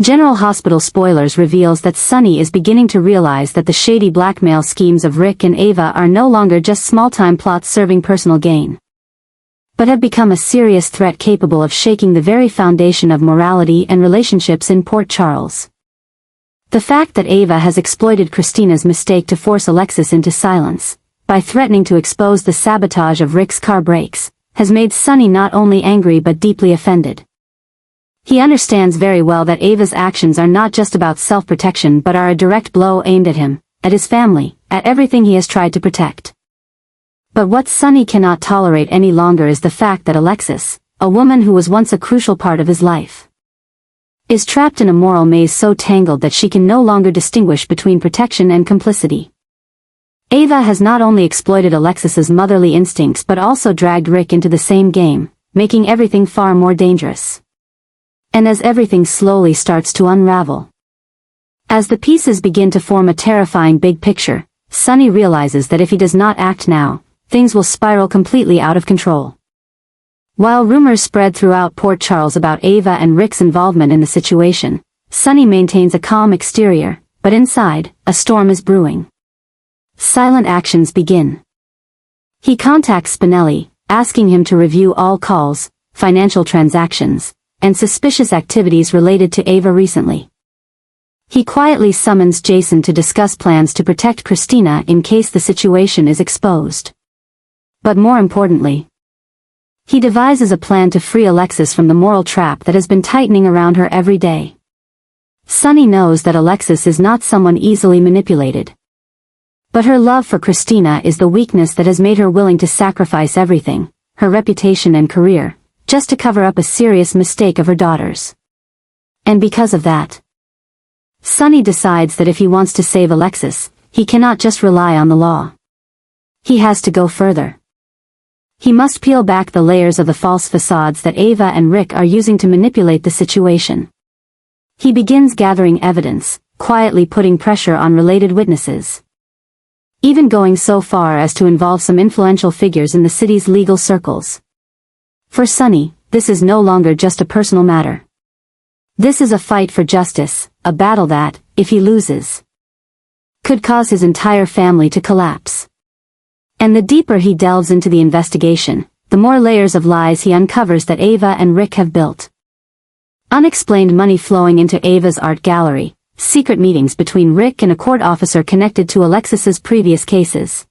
General Hospital spoilers reveals that Sonny is beginning to realize that the shady blackmail schemes of Rick and Ava are no longer just small-time plots serving personal gain, but have become a serious threat capable of shaking the very foundation of morality and relationships in Port Charles. The fact that Ava has exploited Christina's mistake to force Alexis into silence, by threatening to expose the sabotage of Rick's car brakes, has made Sonny not only angry but deeply offended. He understands very well that Ava's actions are not just about self-protection but are a direct blow aimed at him, at his family, at everything he has tried to protect. But what Sonny cannot tolerate any longer is the fact that Alexis, a woman who was once a crucial part of his life, is trapped in a moral maze so tangled that she can no longer distinguish between protection and complicity. Ava has not only exploited Alexis's motherly instincts but also dragged Rick into the same game, making everything far more dangerous. And as everything slowly starts to unravel, as the pieces begin to form a terrifying big picture, Sonny realizes that if he does not act now, things will spiral completely out of control. While rumors spread throughout Port Charles about Ava and Rick's involvement in the situation, Sonny maintains a calm exterior, but inside, a storm is brewing. Silent actions begin. He contacts Spinelli, asking him to review all calls, financial transactions, and suspicious activities related to Ava recently. He quietly summons Jason to discuss plans to protect Christina in case the situation is exposed. But more importantly, he devises a plan to free Alexis from the moral trap that has been tightening around her every day. Sonny knows that Alexis is not someone easily manipulated, but her love for Christina is the weakness that has made her willing to sacrifice everything, her reputation and career, just to cover up a serious mistake of her daughter's. And because of that, Sonny decides that if he wants to save Alexis, he cannot just rely on the law. He has to go further. He must peel back the layers of the false facades that Ava and Rick are using to manipulate the situation. He begins gathering evidence, quietly putting pressure on related witnesses, even going so far as to involve some influential figures in the city's legal circles. For Sonny, this is no longer just a personal matter. This is a fight for justice, a battle that, if he loses, could cause his entire family to collapse. And the deeper he delves into the investigation, the more layers of lies he uncovers that Ava and Rick have built. Unexplained money flowing into Ava's art gallery, secret meetings between Rick and a court officer connected to Alexis's previous cases,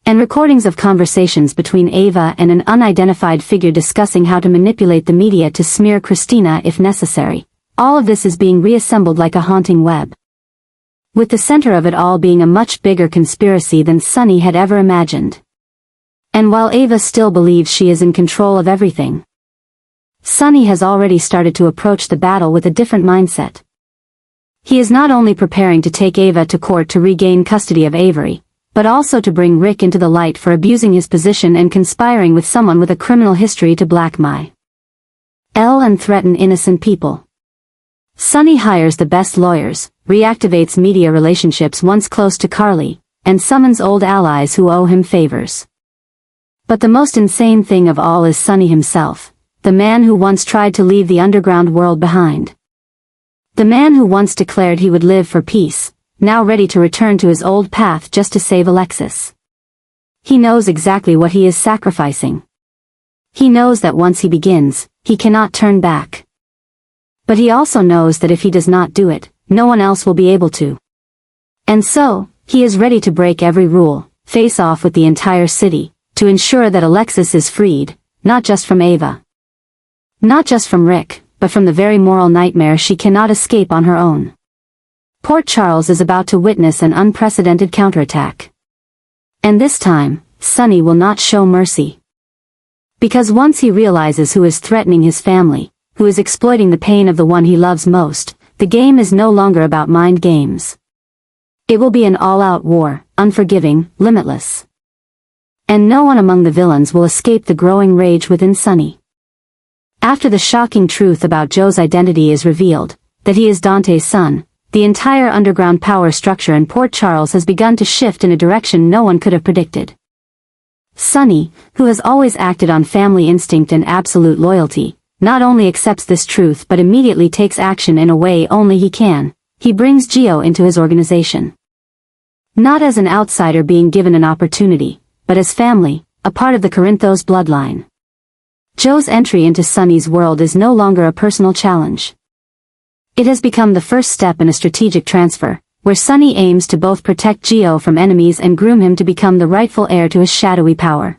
and recordings of conversations between Ava and an unidentified figure discussing how to manipulate the media to smear Christina if necessary. All of this is being reassembled like a haunting web, with the center of it all being a much bigger conspiracy than Sonny had ever imagined. And while Ava still believes she is in control of everything, Sonny has already started to approach the battle with a different mindset. He is not only preparing to take Ava to court to regain custody of Avery, but also to bring Rick into the light for abusing his position and conspiring with someone with a criminal history to blackmail and threaten innocent people. Sonny hires the best lawyers, reactivates media relationships once close to Carly, and summons old allies who owe him favors. But the most insane thing of all is Sonny himself, the man who once tried to leave the underground world behind. The man who once declared he would live for peace, now ready to return to his old path just to save Alexis. He knows exactly what he is sacrificing. He knows that once he begins, he cannot turn back. But he also knows that if he does not do it, no one else will be able to. And so, he is ready to break every rule, face off with the entire city, to ensure that Alexis is freed, not just from Ava, not just from Rick, but from the very moral nightmare she cannot escape on her own. Port Charles is about to witness an unprecedented counterattack. And this time, Sonny will not show mercy. Because once he realizes who is threatening his family, who is exploiting the pain of the one he loves most, the game is no longer about mind games. It will be an all-out war, unforgiving, limitless. And no one among the villains will escape the growing rage within Sonny. After the shocking truth about Joe's identity is revealed, that he is Dante's son, the entire underground power structure in Port Charles has begun to shift in a direction no one could have predicted. Sonny, who has always acted on family instinct and absolute loyalty, not only accepts this truth but immediately takes action in a way only he can. He brings Gio into his organization. Not as an outsider being given an opportunity, but as family, a part of the Corinthos bloodline. Joe's entry into Sonny's world is no longer a personal challenge. It has become the first step in a strategic transfer, where Sonny aims to both protect Gio from enemies and groom him to become the rightful heir to his shadowy power.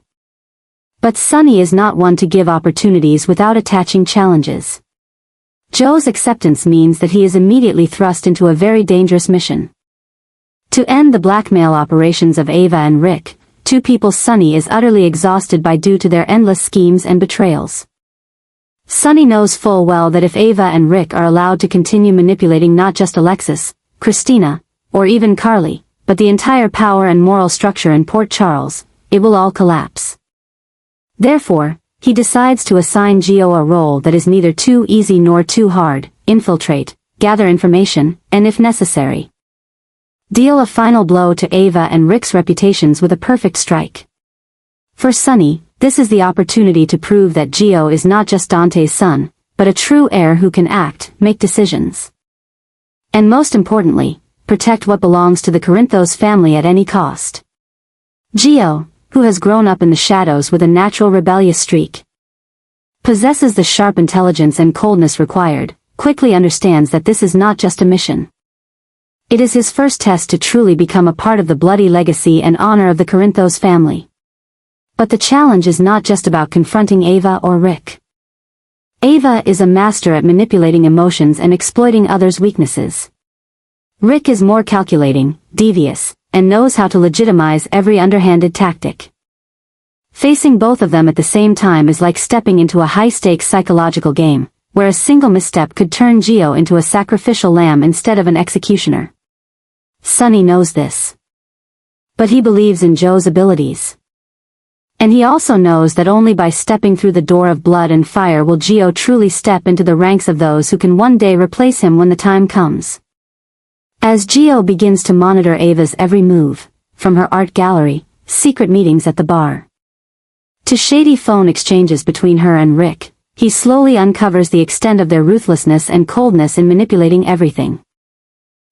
But Sonny is not one to give opportunities without attaching challenges. Joe's acceptance means that he is immediately thrust into a very dangerous mission. To end the blackmail operations of Ava and Rick, two people Sonny is utterly exhausted by due to their endless schemes and betrayals. Sonny knows full well that if Ava and Rick are allowed to continue manipulating not just Alexis, Christina, or even Carly, but the entire power and moral structure in Port Charles, it will all collapse. Therefore, he decides to assign Gio a role that is neither too easy nor too hard: infiltrate, gather information, and if necessary, deal a final blow to Ava and Rick's reputations with a perfect strike. For Sonny, this is the opportunity to prove that Gio is not just Dante's son, but a true heir who can act, make decisions, and most importantly, protect what belongs to the Corinthos family at any cost. Gio, who has grown up in the shadows with a natural rebellious streak, possesses the sharp intelligence and coldness required, quickly understands that this is not just a mission. It is his first test to truly become a part of the bloody legacy and honor of the Corinthos family. But the challenge is not just about confronting Ava or Rick. Ava is a master at manipulating emotions and exploiting others' weaknesses. Rick is more calculating, devious, and knows how to legitimize every underhanded tactic. Facing both of them at the same time is like stepping into a high-stakes psychological game, where a single misstep could turn Gio into a sacrificial lamb instead of an executioner. Sonny knows this. But he believes in Joe's abilities. And he also knows that only by stepping through the door of blood and fire will Gio truly step into the ranks of those who can one day replace him when the time comes. As Gio begins to monitor Ava's every move, from her art gallery, secret meetings at the bar, to shady phone exchanges between her and Rick, he slowly uncovers the extent of their ruthlessness and coldness in manipulating everything.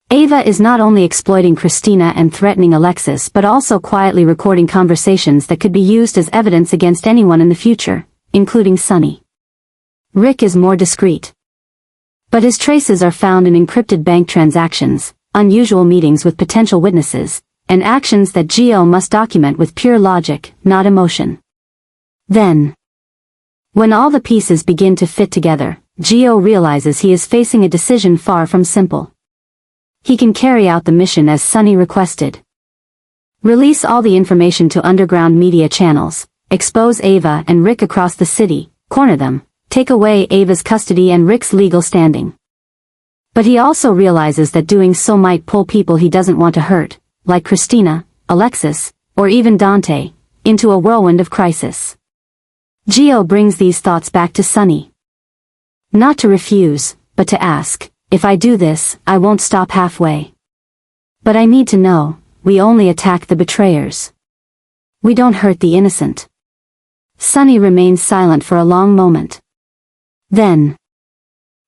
Ava is not only exploiting Christina and threatening Alexis but also quietly recording conversations that could be used as evidence against anyone in the future, including Sonny. Rick is more discreet. But his traces are found in encrypted bank transactions, unusual meetings with potential witnesses, and actions that Gio must document with pure logic, not emotion. Then, when all the pieces begin to fit together, Gio realizes he is facing a decision far from simple. He can carry out the mission as Sonny requested. Release all the information to underground media channels, expose Ava and Rick across the city, corner them, take away Ava's custody and Rick's legal standing. But he also realizes that doing so might pull people he doesn't want to hurt, like Christina, Alexis, or even Dante, into a whirlwind of crisis. Gio brings these thoughts back to Sonny. Not to refuse, but to ask, if I do this, I won't stop halfway. But I need to know, we only attack the betrayers. We don't hurt the innocent. Sonny remains silent for a long moment. Then,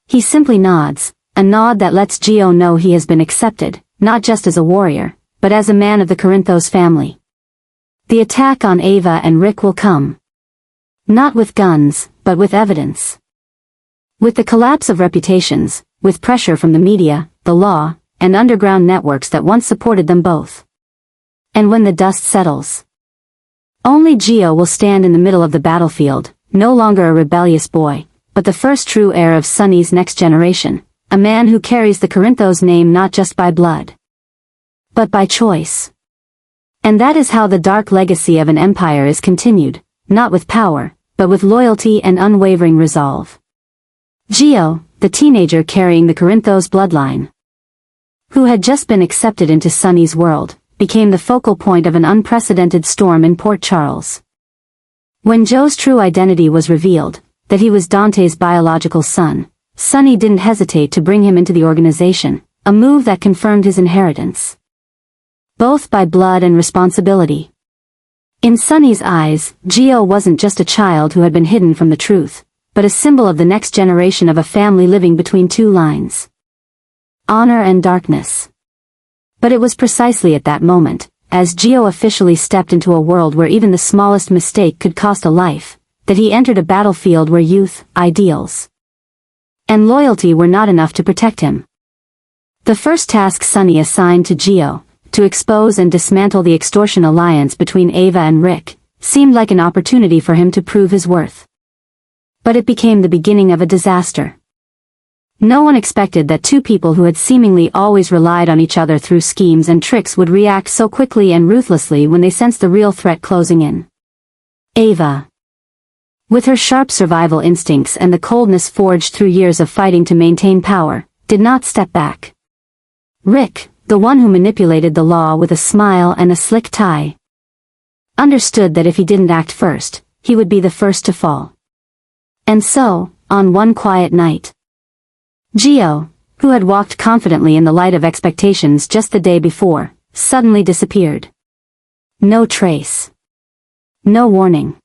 he simply nods, a nod that lets Gio know he has been accepted, not just as a warrior, but as a man of the Corinthos family. The attack on Ava and Rick will come. Not with guns, but with evidence. With the collapse of reputations, with pressure from the media, the law, and underground networks that once supported them both. And when the dust settles, only Gio will stand in the middle of the battlefield, no longer a rebellious boy, but the first true heir of Sonny's next generation, a man who carries the Corinthos name not just by blood, but by choice. And that is how the dark legacy of an empire is continued, not with power, but with loyalty and unwavering resolve. Gio, the teenager carrying the Corinthos bloodline, who had just been accepted into Sonny's world, became the focal point of an unprecedented storm in Port Charles. When Joe's true identity was revealed, that he was Dante's biological son, Sonny didn't hesitate to bring him into the organization, a move that confirmed his inheritance, both by blood and responsibility. In Sonny's eyes, Gio wasn't just a child who had been hidden from the truth, but a symbol of the next generation of a family living between two lines. Honor and darkness. But it was precisely at that moment, as Gio officially stepped into a world where even the smallest mistake could cost a life, that he entered a battlefield where youth, ideals, and loyalty were not enough to protect him. The first task Sonny assigned to Gio, to expose and dismantle the extortion alliance between Ava and Rick, seemed like an opportunity for him to prove his worth. But it became the beginning of a disaster. No one expected that two people who had seemingly always relied on each other through schemes and tricks would react so quickly and ruthlessly when they sensed the real threat closing in. Ava, with her sharp survival instincts and the coldness forged through years of fighting to maintain power, did not step back. Rick, the one who manipulated the law with a smile and a slick tie, understood that if he didn't act first, he would be the first to fall. And so, on one quiet night, Gio, who had walked confidently in the light of expectations just the day before, suddenly disappeared. No trace. No warning.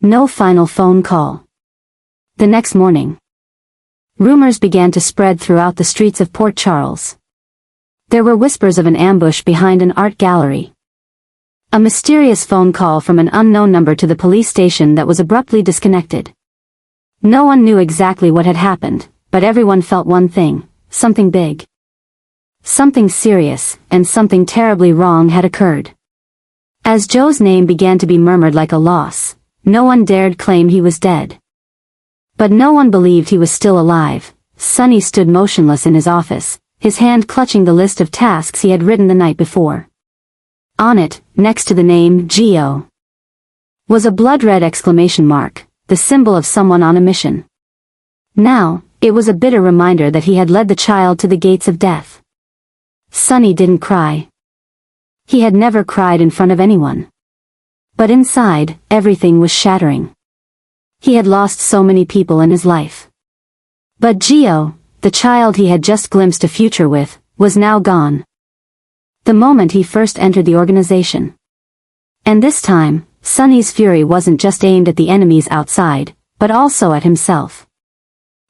No final phone call. The next morning, rumors began to spread throughout the streets of Port Charles. There were whispers of an ambush behind an art gallery. A mysterious phone call from an unknown number to the police station that was abruptly disconnected. No one knew exactly what had happened, but everyone felt one thing: something big, something serious, and something terribly wrong had occurred. As Joe's name began to be murmured like a loss, no one dared claim he was dead. But no one believed he was still alive. Sonny stood motionless in his office, his hand clutching the list of tasks he had written the night before. On it, next to the name Gio, was a blood-red exclamation mark, the symbol of someone on a mission. Now, it was a bitter reminder that he had led the child to the gates of death. Sonny didn't cry. He had never cried in front of anyone. But inside, everything was shattering. He had lost so many people in his life. But Gio, the child he had just glimpsed a future with, was now gone. The moment he first entered the organization. And this time, Sonny's fury wasn't just aimed at the enemies outside, but also at himself.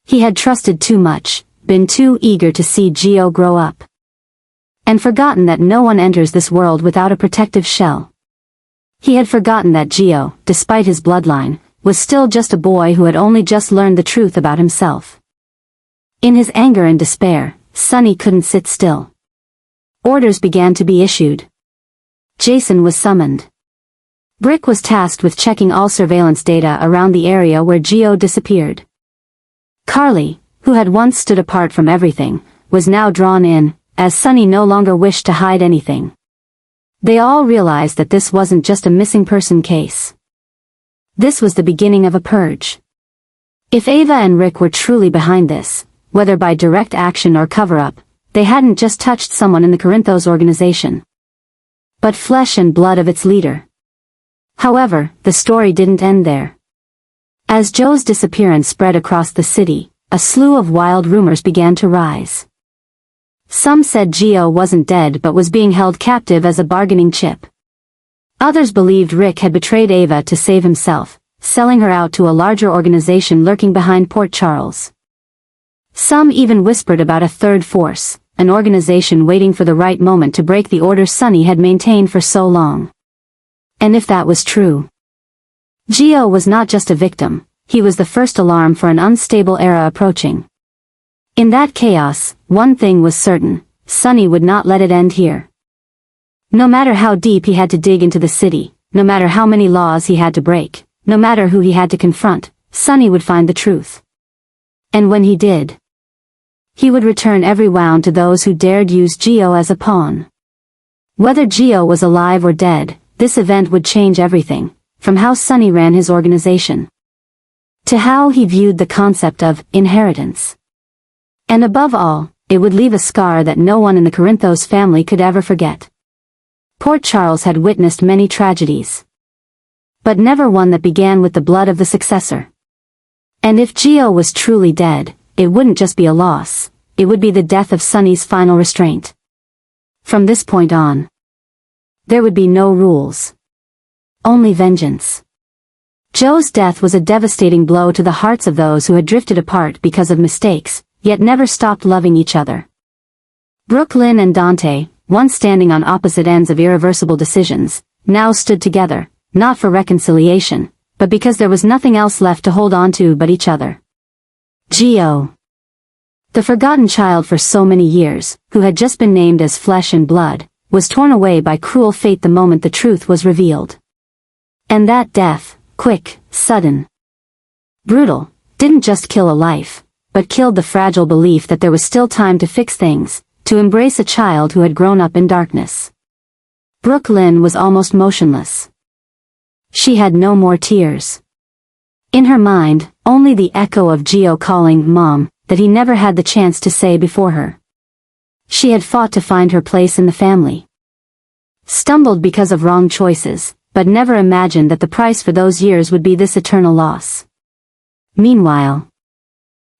He had trusted too much, been too eager to see Gio grow up, and forgotten that no one enters this world without a protective shell. He had forgotten that Gio, despite his bloodline, was still just a boy who had only just learned the truth about himself. In his anger and despair, Sonny couldn't sit still. Orders began to be issued. Jason was summoned. Brick was tasked with checking all surveillance data around the area where Gio disappeared. Carly, who had once stood apart from everything, was now drawn in, as Sonny no longer wished to hide anything. They all realized that this wasn't just a missing person case. This was the beginning of a purge. If Ava and Rick were truly behind this, whether by direct action or cover-up, they hadn't just touched someone in the Corinthos organization, but flesh and blood of its leader. However, the story didn't end there. As Joe's disappearance spread across the city, a slew of wild rumors began to rise. Some said Gio wasn't dead but was being held captive as a bargaining chip. Others believed Rick had betrayed Ava to save himself, selling her out to a larger organization lurking behind Port Charles. Some even whispered about a third force, an organization waiting for the right moment to break the order Sonny had maintained for so long. And if that was true, Gio was not just a victim, he was the first alarm for an unstable era approaching. In that chaos, one thing was certain: Sonny would not let it end here. No matter how deep he had to dig into the city, no matter how many laws he had to break, no matter who he had to confront, Sonny would find the truth. And when he did, he would return every wound to those who dared use Gio as a pawn. Whether Gio was alive or dead, this event would change everything, from how Sonny ran his organization, to how he viewed the concept of inheritance. And above all, it would leave a scar that no one in the Corinthos family could ever forget. Port Charles had witnessed many tragedies, but never one that began with the blood of the successor. And if Gio was truly dead, it wouldn't just be a loss, it would be the death of Sonny's final restraint. From this point on, there would be no rules, only vengeance. Joe's death was a devastating blow to the hearts of those who had drifted apart because of mistakes, yet never stopped loving each other. Brooklyn and Dante, once standing on opposite ends of irreversible decisions, now stood together, not for reconciliation, but because there was nothing else left to hold on to but each other. Gio. The forgotten child for so many years, who had just been named as flesh and blood, was torn away by cruel fate the moment the truth was revealed. And that death, quick, sudden, brutal, didn't just kill a life, but killed the fragile belief that there was still time to fix things, to embrace a child who had grown up in darkness. Brooklyn was almost motionless. She had no more tears. In her mind, only the echo of Gio calling Mom, that he never had the chance to say before her. She had fought to find her place in the family. Stumbled because of wrong choices, but never imagined that the price for those years would be this eternal loss. Meanwhile,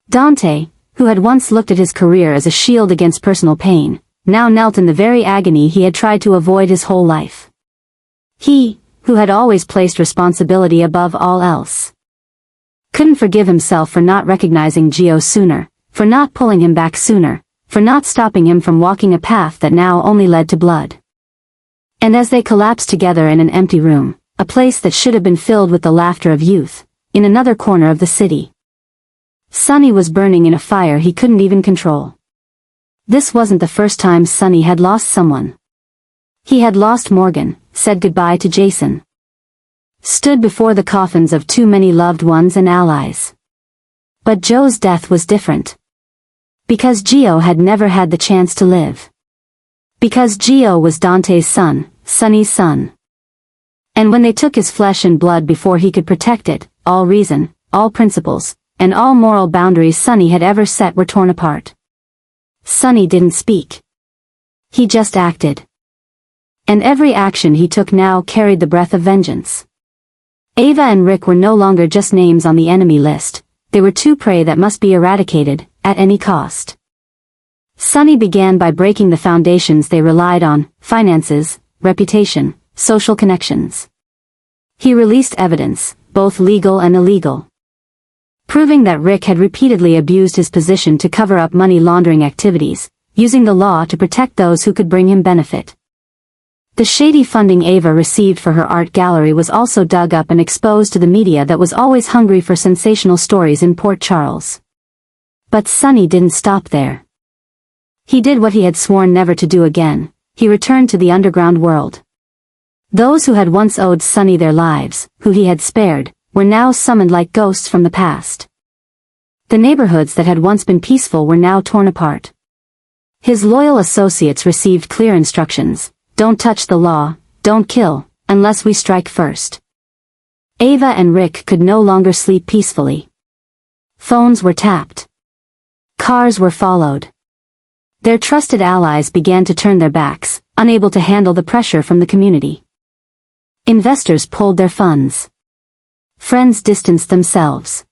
Dante, who had once looked at his career as a shield against personal pain, now knelt in the very agony he had tried to avoid his whole life. He, who had always placed responsibility above all else, couldn't forgive himself for not recognizing Gio sooner, for not pulling him back sooner, for not stopping him from walking a path that now only led to blood. And as they collapsed together in an empty room, a place that should have been filled with the laughter of youth, in another corner of the city, Sonny was burning in a fire he couldn't even control. This wasn't the first time Sonny had lost someone. He had lost Morgan, said goodbye to Jason, stood before the coffins of too many loved ones and allies. But Joe's death was different. Because Gio had never had the chance to live. Because Gio was Dante's son, Sonny's son. And when they took his flesh and blood before he could protect it, all reason, all principles, and all moral boundaries Sonny had ever set were torn apart. Sonny didn't speak. He just acted. And every action he took now carried the breath of vengeance. Ava and Rick were no longer just names on the enemy list, they were two prey that must be eradicated, at any cost. Sonny began by breaking the foundations they relied on: finances, reputation, social connections. He released evidence, both legal and illegal, proving that Rick had repeatedly abused his position to cover up money laundering activities, using the law to protect those who could bring him benefit. The shady funding Ava received for her art gallery was also dug up and exposed to the media that was always hungry for sensational stories in Port Charles. But Sonny didn't stop there. He did what he had sworn never to do again: he returned to the underground world. Those who had once owed Sonny their lives, who he had spared, were now summoned like ghosts from the past. The neighborhoods that had once been peaceful were now torn apart. His loyal associates received clear instructions: don't touch the law, don't kill, unless we strike first. Ava and Rick could no longer sleep peacefully. Phones were tapped. Cars were followed. Their trusted allies began to turn their backs, unable to handle the pressure from the community. Investors pulled their funds. Friends distanced themselves.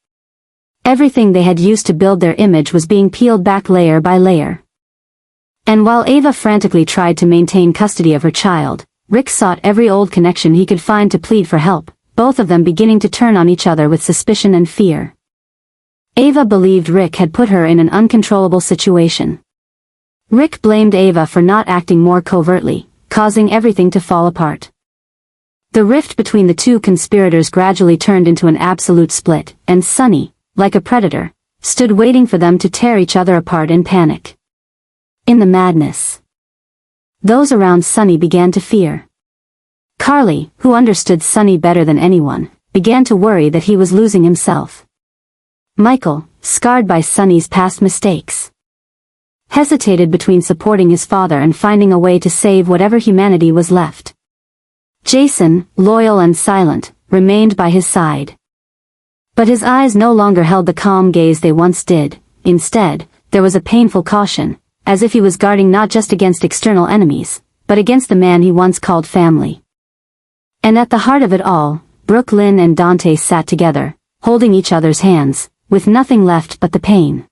Everything they had used to build their image was being peeled back layer by layer. And while Ava frantically tried to maintain custody of her child, Rick sought every old connection he could find to plead for help, both of them beginning to turn on each other with suspicion and fear. Ava believed Rick had put her in an uncontrollable situation. Rick blamed Ava for not acting more covertly, causing everything to fall apart. The rift between the two conspirators gradually turned into an absolute split, and Sonny, like a predator, stood waiting for them to tear each other apart in panic. In the madness, those around Sonny began to fear. Carly, who understood Sonny better than anyone, began to worry that he was losing himself. Michael, scarred by Sonny's past mistakes, hesitated between supporting his father and finding a way to save whatever humanity was left. Jason, loyal and silent, remained by his side. But his eyes no longer held the calm gaze they once did. Instead, there was a painful caution, as if he was guarding not just against external enemies, but against the man he once called family. And at the heart of it all, Brooklyn and Dante sat together, holding each other's hands, with nothing left but the pain.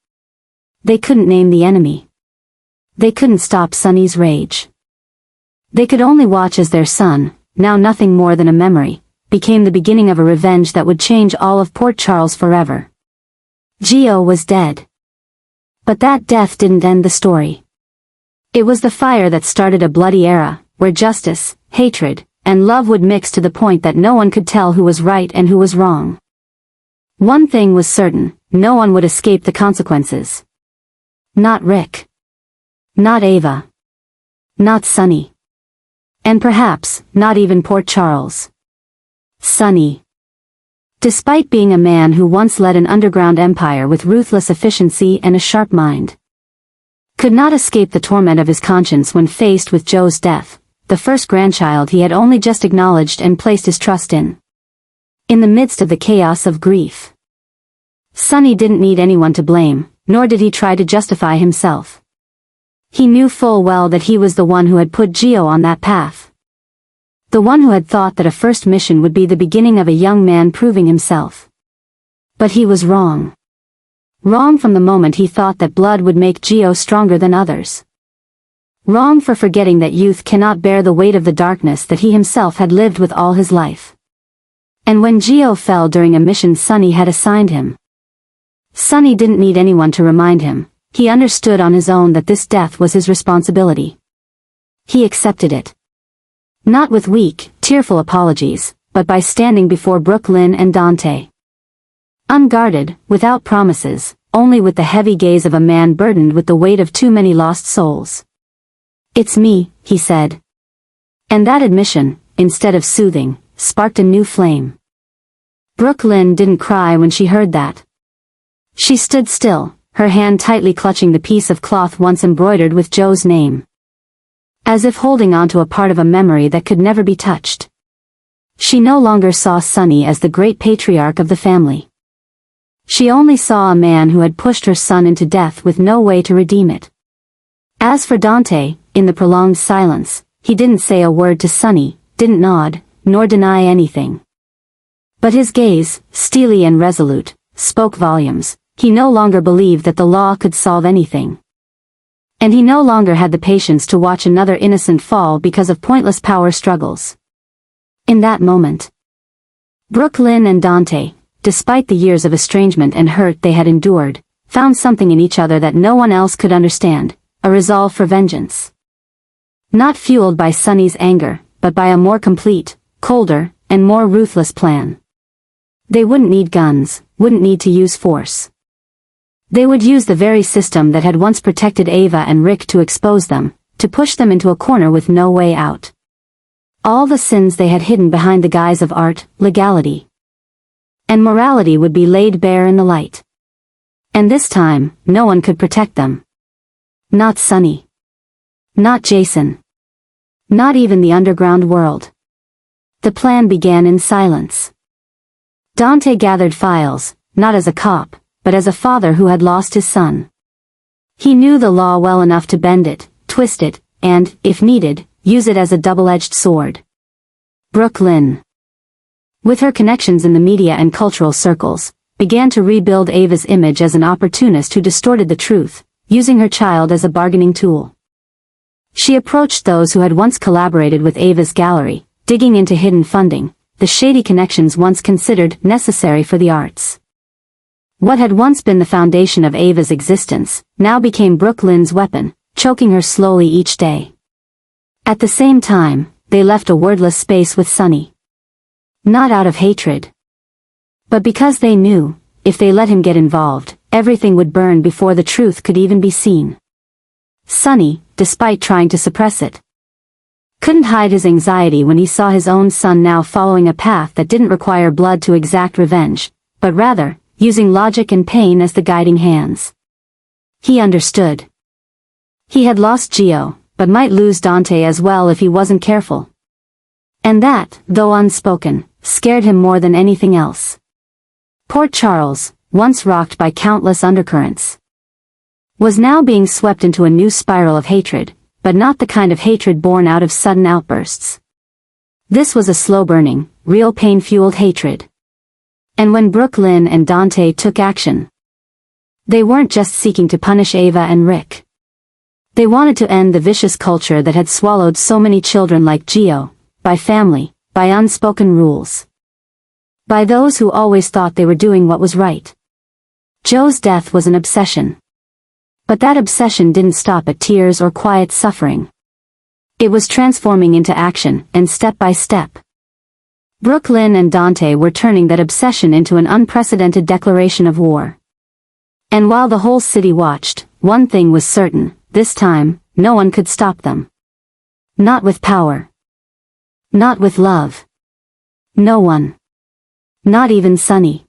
They couldn't name the enemy. They couldn't stop Sonny's rage. They could only watch as their son, now nothing more than a memory, became the beginning of a revenge that would change all of Port Charles forever. Gio was dead. But that death didn't end the story. It was the fire that started a bloody era, where justice, hatred, and love would mix to the point that no one could tell who was right and who was wrong. One thing was certain, no one would escape the consequences. Not Rick. Not Ava. Not Sonny. And perhaps, not even Port Charles. Sonny. Despite being a man who once led an underground empire with ruthless efficiency and a sharp mind, could not escape the torment of his conscience when faced with Joe's death, the first grandchild he had only just acknowledged and placed his trust in. In the midst of the chaos of grief, Sonny didn't need anyone to blame, nor did he try to justify himself. He knew full well that he was the one who had put Gio on that path. The one who had thought that a first mission would be the beginning of a young man proving himself. But he was wrong. Wrong from the moment he thought that blood would make Gio stronger than others. Wrong for forgetting that youth cannot bear the weight of the darkness that he himself had lived with all his life. And when Gio fell during a mission Sonny had assigned him, Sonny didn't need anyone to remind him. He understood on his own that this death was his responsibility. He accepted it. Not with weak, tearful apologies, but by standing before Brooklyn and Dante. Unguarded, without promises, only with the heavy gaze of a man burdened with the weight of too many lost souls. "It's me," he said. And that admission, instead of soothing, sparked a new flame. Brooklyn didn't cry when she heard that. She stood still, her hand tightly clutching the piece of cloth once embroidered with Joe's name. As if holding onto a part of a memory that could never be touched. She no longer saw Sonny as the great patriarch of the family. She only saw a man who had pushed her son into death with no way to redeem it. As for Dante, in the prolonged silence, he didn't say a word to Sonny, didn't nod, nor deny anything. But his gaze, steely and resolute, spoke volumes. He no longer believed that the law could solve anything. And he no longer had the patience to watch another innocent fall because of pointless power struggles. In that moment, Brooklyn and Dante, despite the years of estrangement and hurt they had endured, found something in each other that no one else could understand, a resolve for vengeance. Not fueled by Sonny's anger, but by a more complete, colder, and more ruthless plan. They wouldn't need guns, wouldn't need to use force. They would use the very system that had once protected Ava and Rick to expose them, to push them into a corner with no way out. All the sins they had hidden behind the guise of art, legality, and morality would be laid bare in the light. And this time, no one could protect them. Not Sonny. Not Jason. Not even the underground world. The plan began in silence. Dante gathered files, not as a cop, but as a father who had lost his son. He knew the law well enough to bend it, twist it, and, if needed, use it as a double-edged sword. Brooklyn, with her connections in the media and cultural circles, began to rebuild Ava's image as an opportunist who distorted the truth, using her child as a bargaining tool. She approached those who had once collaborated with Ava's gallery, digging into hidden funding, the shady connections once considered necessary for the arts. What had once been the foundation of Ava's existence, now became Brooklyn's weapon, choking her slowly each day. At the same time, they left a wordless space with Sonny. Not out of hatred, but because they knew, if they let him get involved, everything would burn before the truth could even be seen. Sonny, despite trying to suppress it, couldn't hide his anxiety when he saw his own son now following a path that didn't require blood to exact revenge, but rather, using logic and pain as the guiding hands. He understood. He had lost Gio, but might lose Dante as well if he wasn't careful. And that, though unspoken, scared him more than anything else. Port Charles, once rocked by countless undercurrents, was now being swept into a new spiral of hatred, but not the kind of hatred born out of sudden outbursts. This was a slow-burning, real pain-fueled hatred. And when Brooklyn and Dante took action, they weren't just seeking to punish Ava and Rick. They wanted to end the vicious culture that had swallowed so many children like Gio, by family, by unspoken rules. by those who always thought they were doing what was right. Joe's death was an obsession. But that obsession didn't stop at tears or quiet suffering. It was transforming into action, and step by step. Brooklyn and Dante were turning that obsession into an unprecedented declaration of war. And while the whole city watched, one thing was certain: this time, no one could stop them. Not with power. Not with love. No one. Not even Sonny.